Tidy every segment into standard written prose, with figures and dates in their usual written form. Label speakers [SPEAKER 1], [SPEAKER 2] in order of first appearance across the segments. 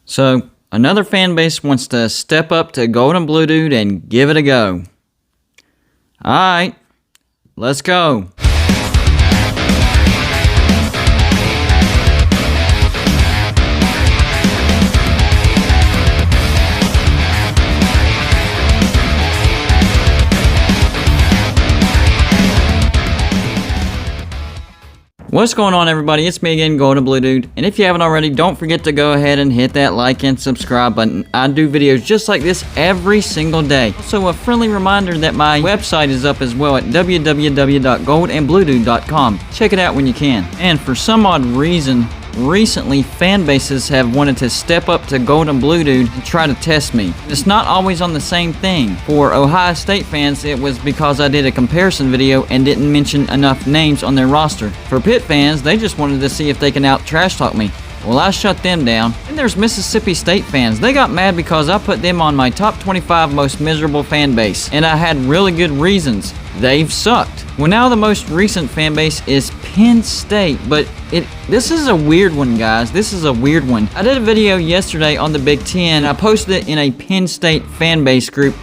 [SPEAKER 1] So, another fan base wants to step up to Golden Blue Dude and give it a go. Alright, let's go. What's going on, everybody? It's me again, Golden Blue Dude, and if you haven't already, don't forget to go ahead and hit that like and subscribe button. I do videos just like this every single day. Also, a friendly reminder that my website is up as well at www.goldandbluedude.com. Check it out when you can. And for some odd reason, recently fan bases have wanted to step up to Golden Blue Dude and try to test me. It's not always on the same thing. For Ohio State fans, it was because I did a comparison video and didn't mention enough names on their roster. For Pitt fans, they just wanted to see if they can out trash talk me. Well, I shut them down. And there's Mississippi State fans. They got mad because I put them on my top 25 most miserable fan base. And I had really good reasons. They've sucked. Well, now the most recent fan base is Penn State, but this is a weird one, guys. This is a weird one. I did a video yesterday on the Big Ten. I posted it in a Penn State fan base group,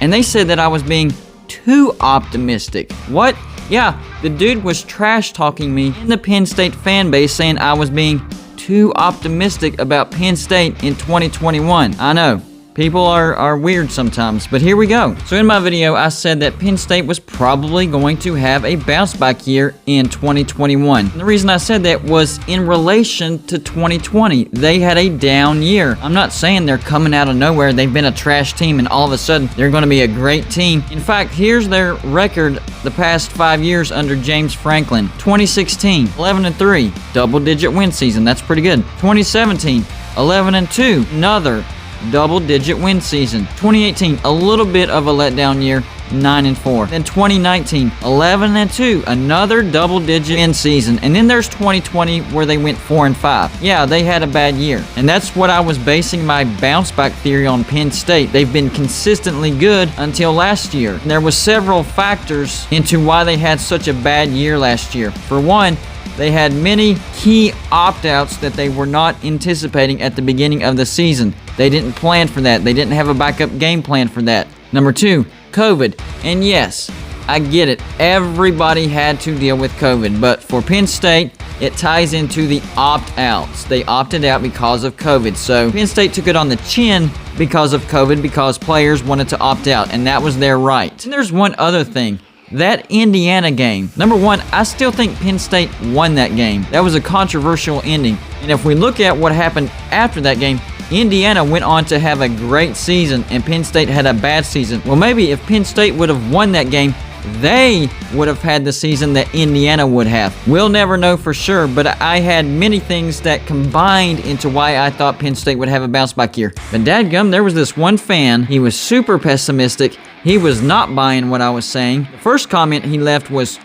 [SPEAKER 1] and they said that I was being too optimistic. What? Yeah, the dude was trash talking me in the Penn State fan base, saying I was being too optimistic about Penn State in 2021. I know. People are weird sometimes, but here we go. So in my video, I said that Penn State was probably going to have a bounce back year in 2021. And the reason I said that was in relation to 2020. They had a down year. I'm not saying they're coming out of nowhere. They've been a trash team and all of a sudden they're going to be a great team. In fact, here's their record the past 5 years under James Franklin. 2016, 11-3, double-digit win season. That's pretty good. 2017, 11-2, another double-digit win season. 2018, a little bit of a letdown year, 9-4. Then 2019, 11-2, another double-digit win season. And then there's 2020 where they went 4-5. Yeah, they had a bad year. And that's what I was basing my bounce-back theory on Penn State. They've been consistently good until last year. And there was several factors into why they had such a bad year last year. For one, they had many key opt-outs that they were not anticipating at the beginning of the season. They didn't plan for that. They didn't have a backup game plan for that. Number two, COVID. And yes, I get it. Everybody had to deal with COVID. But for Penn State, it ties into the opt-outs. They opted out because of COVID. So Penn State took it on the chin because of COVID because players wanted to opt out. And that was their right. And there's one other thing. That Indiana game. Number one, I still think Penn State won that game. That was a controversial ending. And if we look at what happened after that game, Indiana went on to have a great season and Penn State had a bad season. Well, maybe if Penn State would have won that game, they would have had the season that Indiana would have. We'll never know for sure, but I had many things that combined into why I thought Penn State would have a bounce back year. But dadgum, there was this one fan, he was super pessimistic. He was not buying what I was saying. The first comment he left was,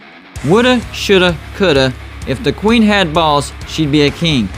[SPEAKER 1] woulda, shoulda, coulda. If the queen had balls, she'd be a king.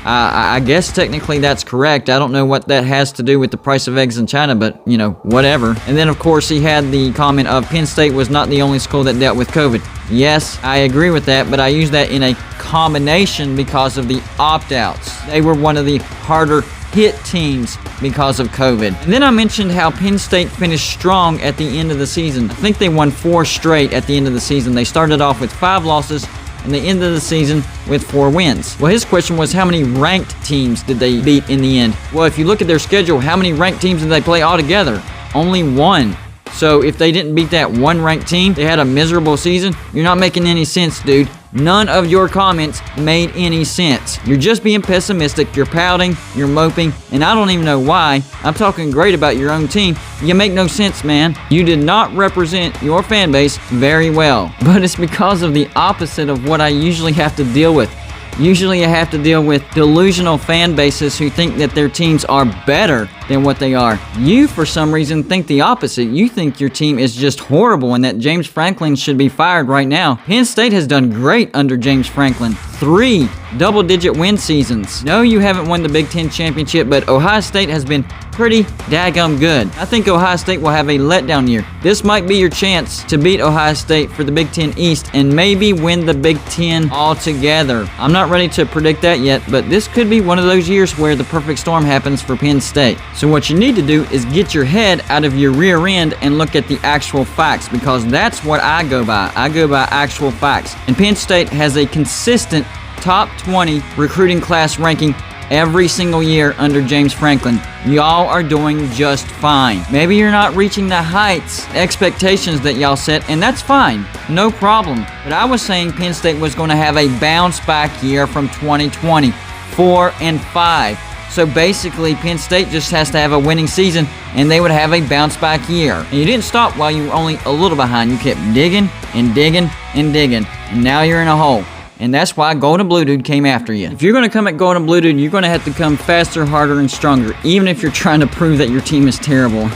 [SPEAKER 1] I guess technically that's correct. I don't know what that has to do with the price of eggs in China, but, you know, whatever. And then, of course, he had the comment of Penn State was not the only school that dealt with COVID. Yes, I agree with that, but I use that in a combination because of the opt-outs. They were one of the harder hit teams because of COVID. And then I mentioned how Penn State finished strong at the end of the season. I think they won 4 straight at the end of the season. They started off with 5 losses and the end of the season with 4 wins. Well, his question was how many ranked teams did they beat in the end? Well, if you look at their schedule, how many ranked teams did they play altogether? Only 1. So if they didn't beat that 1 ranked team, they had a miserable season. You're not making any sense, dude. None of your comments made any sense. You're just being pessimistic, you're pouting, you're moping, and I don't even know why. I'm talking great about your own team. You make no sense, man. You did not represent your fan base very well. But it's because of the opposite of what I usually have to deal with. Usually I have to deal with delusional fan bases who think that their teams are better than what they are. You, for some reason, think the opposite. You think your team is just horrible and that James Franklin should be fired right now. Penn State has done great under James Franklin. 3 double-digit win seasons. No, you haven't won the Big Ten championship, but Ohio State has been pretty daggum good. I think Ohio State will have a letdown year. This might be your chance to beat Ohio State for the Big Ten East and maybe win the Big Ten altogether. I'm not ready to predict that yet, but this could be one of those years where the perfect storm happens for Penn State. So what you need to do is get your head out of your rear end and look at the actual facts, because that's what I go by. I go by actual facts. And Penn State has a consistent top 20 recruiting class ranking every single year under James Franklin. Y'all are doing just fine. Maybe you're not reaching the heights, expectations that y'all set, and that's fine. No problem. But I was saying Penn State was going to have a bounce back year from 2020. 4-5. So basically, Penn State just has to have a winning season, and they would have a bounce back year. And you didn't stop while you were only a little behind. You kept digging and digging and digging, and now you're in a hole. And that's why Golden Blue Dude came after you. If you're going to come at Golden Blue Dude, you're going to have to come faster, harder, and stronger, even if you're trying to prove that your team is terrible.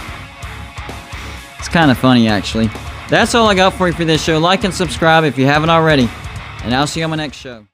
[SPEAKER 1] It's kind of funny, actually. That's all I got for you for this show. Like and subscribe if you haven't already, and I'll see you on my next show.